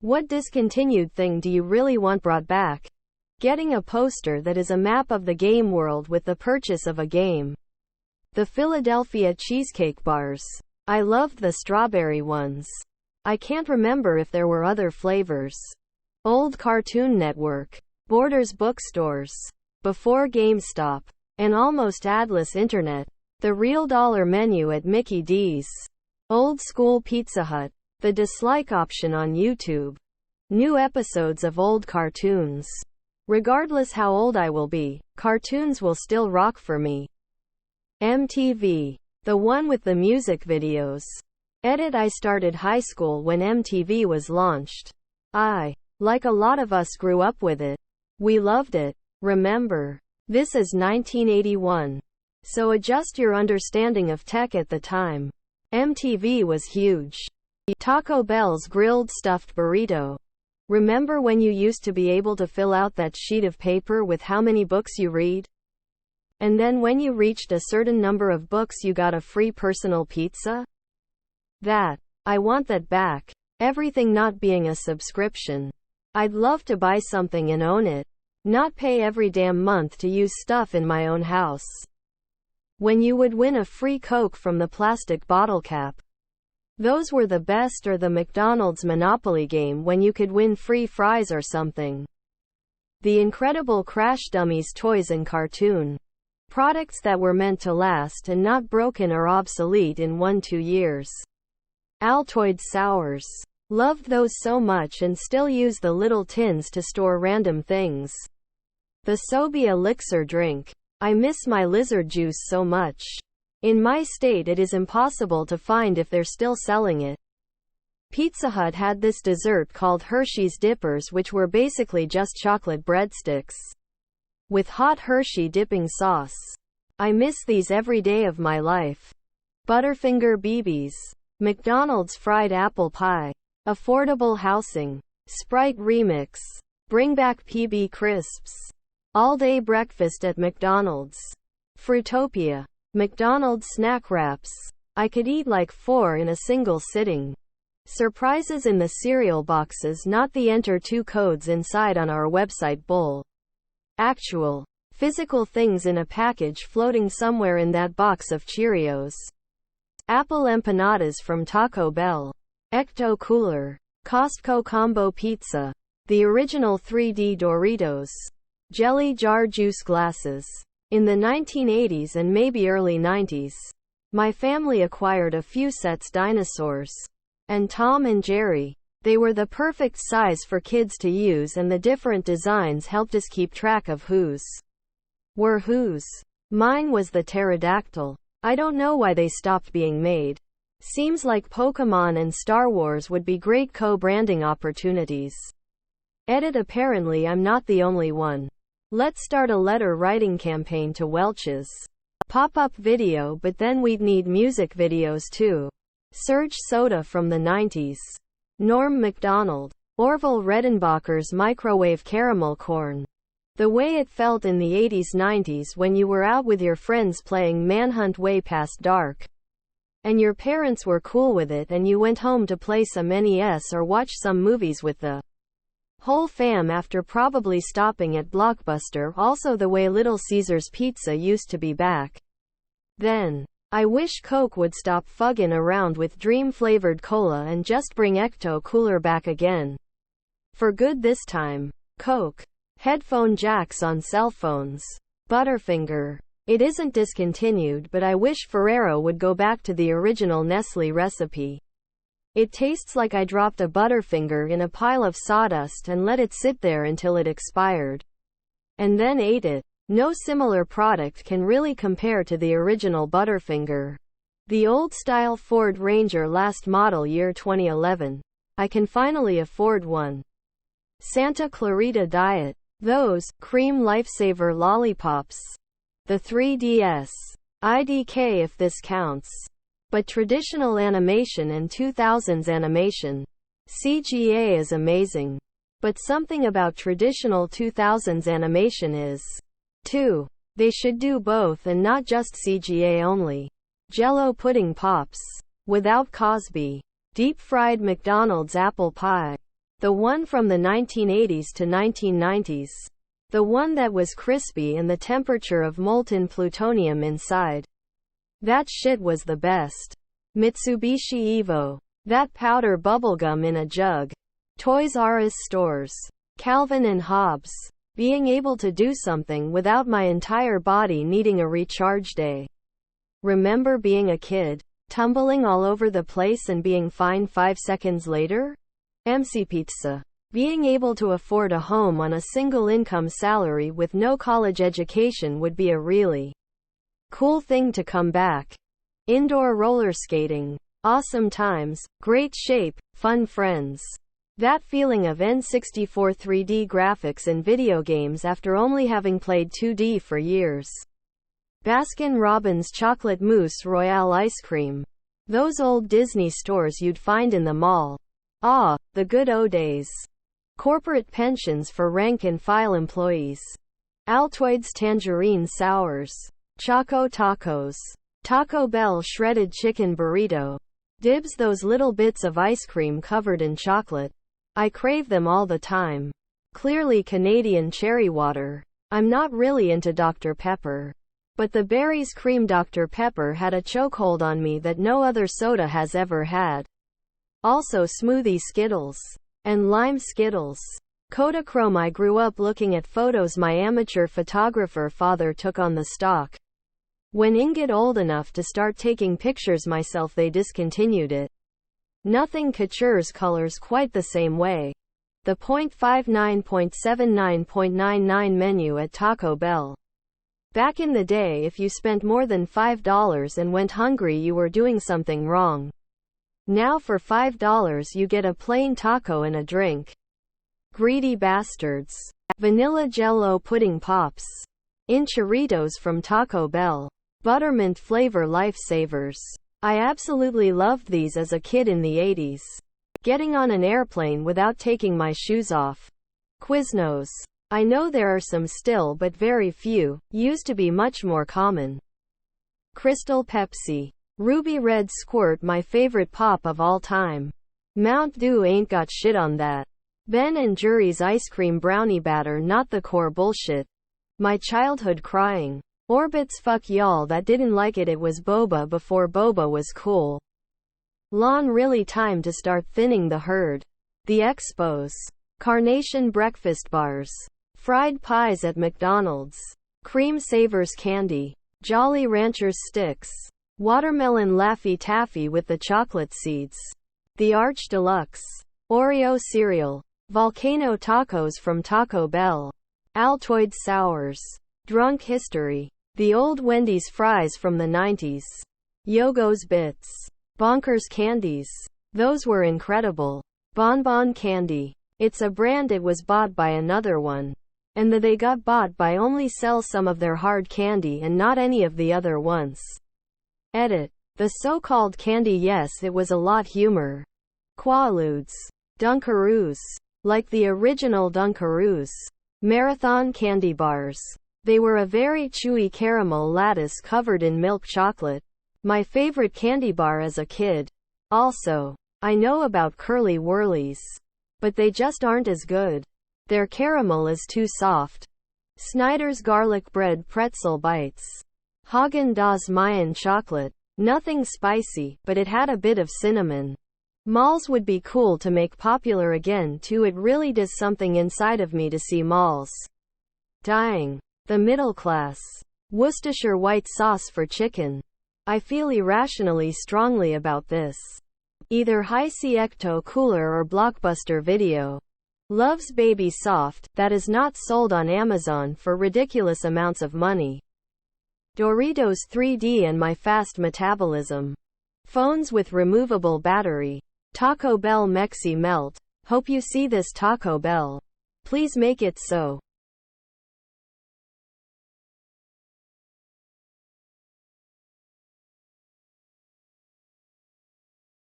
What discontinued thing do you really want brought back? Getting a poster that is a map of the game world with the purchase of a game. The Philadelphia cheesecake bars. I loved the strawberry ones. I can't remember if there were other flavors. Old Cartoon Network. Borders bookstores. Before GameStop. An almost adless internet. The real dollar menu at Mickey D's. Old school Pizza Hut. The dislike option on YouTube. New episodes of old cartoons. Regardless how old I will be, cartoons will still rock for me. MTV. The one with the music videos. I started high school when MTV was launched. Like a lot of us, grew up with it. We loved it. Remember, this is 1981. So adjust your understanding of tech at the time. MTV was huge. Taco Bell's grilled stuffed burrito. Remember when you used to be able to fill out that sheet of paper with how many books you read? And then when you reached a certain number of books you got a free personal pizza? I want that back. Everything not being a subscription. I'd love to buy something and own it. Not pay every damn month to use stuff in my own house. When you would win a free Coke from the plastic bottle cap. Those were the best, or the McDonald's Monopoly game when you could win free fries or something. The Incredible Crash Dummies toys and cartoon. Products that were meant to last and not broken or obsolete in 1-2 years. Altoid Sours. Loved those so much and still use the little tins to store random things. The Sobe Elixir drink. I miss my lizard juice so much. In my state it is impossible to find if they're still selling it. Pizza Hut had this dessert called Hershey's Dippers, which were basically just chocolate breadsticks with hot Hershey dipping sauce. I miss these every day of my life. Butterfinger BBs. McDonald's fried apple pie. Affordable housing. Sprite remix. Bring back PB crisps. All-day breakfast at McDonald's. Fruitopia. McDonald's snack wraps. I could eat like 4 in a single sitting. Surprises in the cereal boxes, not the enter 2 codes inside on our website bull. Actual, physical things in a package floating somewhere in that box of Cheerios. Apple empanadas from Taco Bell. Ecto Cooler. Costco combo pizza. The original 3D Doritos. Jelly jar juice glasses. In the 1980s and maybe early 90s, my family acquired a few sets dinosaurs and Tom and Jerry. They were the perfect size for kids to use, and the different designs helped us keep track of whose were whose. Mine was the pterodactyl. I don't know why they stopped being made. Seems like Pokemon and Star Wars would be great co-branding opportunities. Apparently I'm not the only one. Let's start a letter writing campaign to Welch's. Pop-up video, but then we'd need music videos too. Surge Soda from the 90s. Norm Macdonald. Orville Redenbacher's microwave caramel corn. The way it felt in the 80s-90s when you were out with your friends playing Manhunt way past dark. And your parents were cool with it and you went home to play some NES or watch some movies with the whole fam after probably stopping at Blockbuster. Also the way Little Caesars pizza used to be back then. I wish Coke would stop fugging around with dream-flavored cola and just bring Ecto Cooler back again. For good this time. Coke. Headphone jacks on cell phones. Butterfinger. It isn't discontinued, but I wish Ferrero would go back to the original Nestle recipe. It tastes like I dropped a Butterfinger in a pile of sawdust and let it sit there until it expired. And then ate it. No similar product can really compare to the original Butterfinger. The old-style Ford Ranger, last model year 2011. I can finally afford one. Santa Clarita Diet. Those cream lifesaver lollipops. The 3DS. IDK if this counts. But traditional animation and 2000s animation. CGA is amazing. But something about traditional 2000s animation is too. They should do both and not just CGA only. Jell-O pudding pops. Without Cosby. Deep-fried McDonald's apple pie. The one from the 1980s to 1990s. The one that was crispy and the temperature of molten plutonium inside. That shit was the best. Mitsubishi Evo. That powder bubblegum in a jug. Toys R Us stores. Calvin and Hobbes. Being able to do something without my entire body needing a recharge day. Remember being a kid, tumbling all over the place and being fine 5 seconds later? MC Pizza. Being able to afford a home on a single income salary with no college education would be a really cool thing to come back. Indoor roller skating. Awesome times, great shape, fun friends. That feeling of N64 3D graphics in video games after only having played 2D for years. Baskin-Robbins chocolate mousse royale ice cream. Those old Disney stores you'd find in the mall. Ah, the good old days. Corporate pensions for rank-and-file employees. Altoids tangerine sours. Choco tacos. Taco Bell shredded chicken burrito. Dibs those little bits of ice cream covered in chocolate. I crave them all the time. Clearly Canadian cherry water. I'm not really into Dr. Pepper. But the berries cream Dr. Pepper had a chokehold on me that no other soda has ever had. Also smoothie Skittles. And lime Skittles. Kodachrome. I grew up looking at photos my amateur photographer father took on the stock. When I got old enough to start taking pictures myself they discontinued it. Nothing captures colors quite the same way. The .59.79.99 menu at Taco Bell. Back in the day if you spent more than $5 and went hungry you were doing something wrong. Now for $5 you get a plain taco and a drink. Greedy bastards. Vanilla Jell-O pudding pops. Enchiritos from Taco Bell. Buttermint flavor lifesavers. I absolutely loved these as a kid in the 80s. Getting on an airplane without taking my shoes off. Quiznos. I know there are some still but very few, used to be much more common. Crystal Pepsi. Ruby Red Squirt my favorite pop of all time. Mount Dew ain't got shit on that. Ben & Jerry's ice cream brownie batter not the core bullshit. My childhood crying. Orbit's fuck y'all that didn't like it was boba before boba was cool. Lawn really time to start thinning the herd. The Expos. Carnation breakfast bars. Fried pies at McDonald's. Cream Savers candy. Jolly Ranchers sticks. Watermelon Laffy Taffy with the chocolate seeds. The Arch Deluxe. Oreo cereal. Volcano tacos from Taco Bell. Altoid sours. Drunk history. The old Wendy's fries from the 90s. Yogo's Bits. Bonkers candies. Those were incredible. Bonbon candy. It's a brand it was bought by another one. And they got bought by only sell some of their hard candy and not any of the other ones. Edit. The so-called candy yes it was a lot humor. Quaaludes. Dunkaroos. Like the original Dunkaroos. Marathon candy bars. They were a very chewy caramel lattice covered in milk chocolate. My favorite candy bar as a kid. Also, I know about Curly Whirlies. But they just aren't as good. Their caramel is too soft. Snyder's garlic bread pretzel bites. Haagen-Dazs Mayan chocolate. Nothing spicy, but it had a bit of cinnamon. Malls would be cool to make popular again too. It really does something inside of me to see malls dying. The middle class. Worcestershire white sauce for chicken. I feel irrationally strongly about this. Either Hi-C Ecto Cooler or Blockbuster Video. Love's Baby Soft, that is not sold on Amazon for ridiculous amounts of money. Doritos 3D and my fast metabolism. Phones with removable battery. Taco Bell Mexi Melt. Hope you see this Taco Bell. Please make it so.